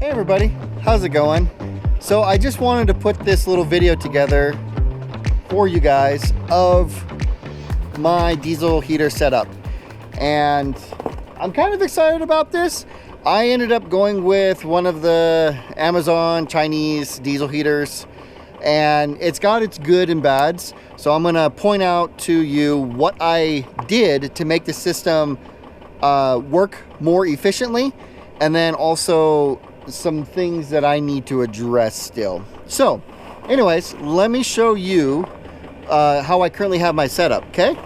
Hey everybody, how's it going? So I just wanted to put this little video together for you guys of my diesel heater setup, and I'm kind of excited about this. I ended up going with one of the Amazon Chinese diesel heaters, and it's got its good and bads. So I'm gonna point out to you what I did to make the system work more efficiently, and then also some things that I need to address still. So anyways, let me show you how I currently have my setup, okay?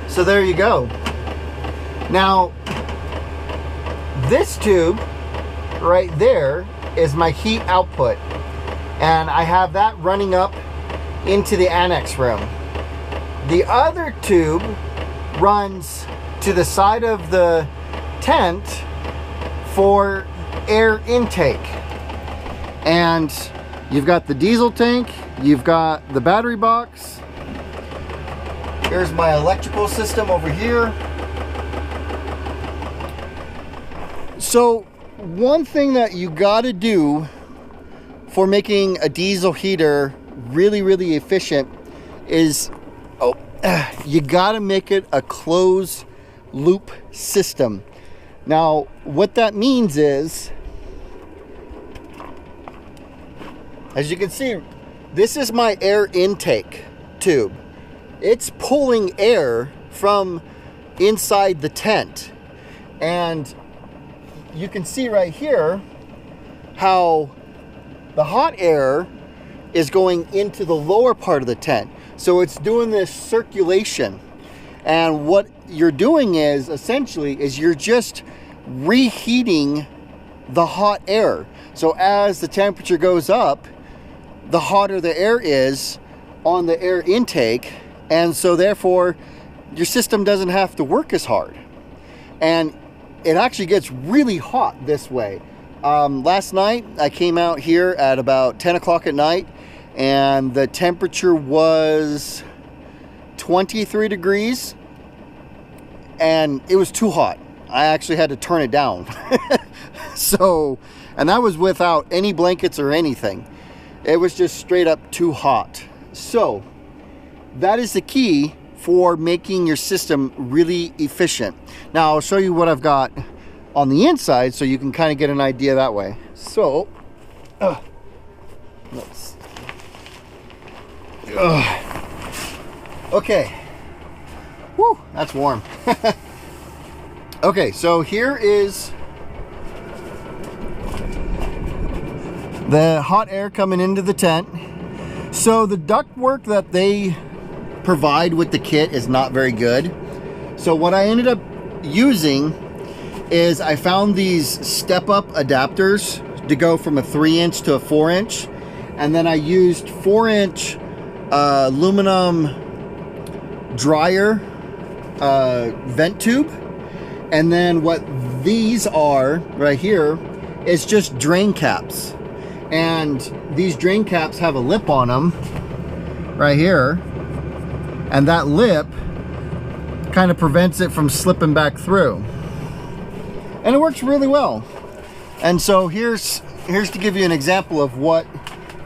So there you go. Now, this tube right there is my heat output, and I have that running up into the annex room. The other tube runs to the side of the tent for air intake. And you've got the diesel tank, you've got the battery box. Here's my electrical system over here. So one thing that you gotta do for making a diesel heater really efficient is you gotta make it a closed loop system. Now what that means is, as you can see, this is my air intake tube. It's pulling air from inside the tent, and you can see right here how the hot air is going into the lower part of the tent. So it's doing this circulation, and what you're doing is essentially you're just reheating the hot air. So as the temperature goes up, the hotter the air is on the air intake, and so therefore your system doesn't have to work as hard, and it actually gets really hot this way. Last night I came out here at about 10 o'clock at night, and the temperature was 23 degrees, and it was too hot. I actually had to turn it down. So, and that was without any blankets or anything. It was just straight up too hot. So that is the key for making your system really efficient. Now I'll show you what I've got on the inside so you can kind of get an idea that way. So let's okay. Woo, that's warm. Okay, so here is the hot air coming into the tent. So the duct work that they provide with the kit is not very good. So what I ended up using is I found these step-up adapters to go from a 3-inch to a 4-inch, and then I used 4-inch aluminum dryer vent tube. And then what these are right here is just drain caps, and these drain caps have a lip on them right here, and that lip kind of prevents it from slipping back through, and it works really well. And so here's to give you an example of what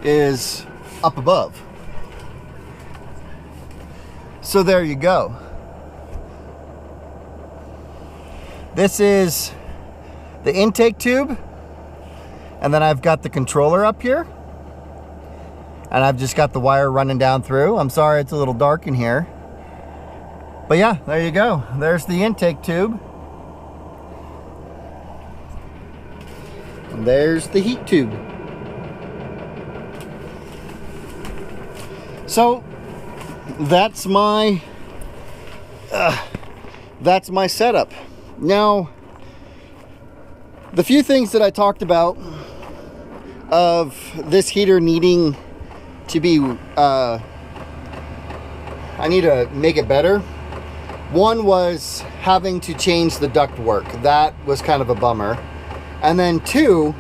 is up above. So there you go. This is the intake tube, and then I've got the controller up here, and I've just got the wire running down through. I'm sorry it's a little dark in here, but yeah, there you go. There's the intake tube, and there's the heat tube. So that's my setup. Now, the few things that I talked about of this heater needing to be, I need to make it better. One was having to change the duct work. That was kind of a bummer. And then two,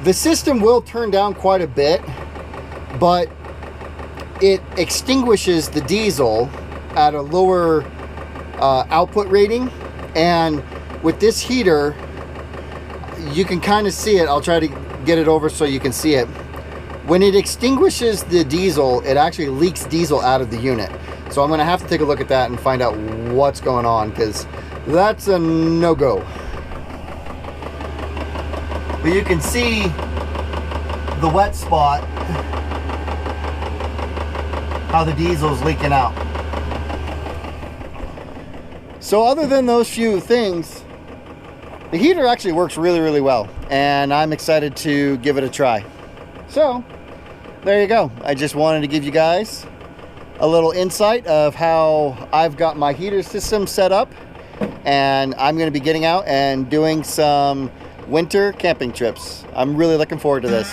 the system will turn down quite a bit, but it extinguishes the diesel at a lower output rating. And with this heater, you can kind of see it. I'll try to get it over so you can see it. When it extinguishes the diesel, it actually leaks diesel out of the unit. So I'm gonna have to take a look at that and find out what's going on, because that's a no-go. But you can see the wet spot, how the diesel's leaking out. So other than those few things, the heater actually works really, really well, and I'm excited to give it a try. So there you go. I just wanted to give you guys a little insight of how I've got my heater system set up, and I'm going to be getting out and doing some winter camping trips. I'm really looking forward to this.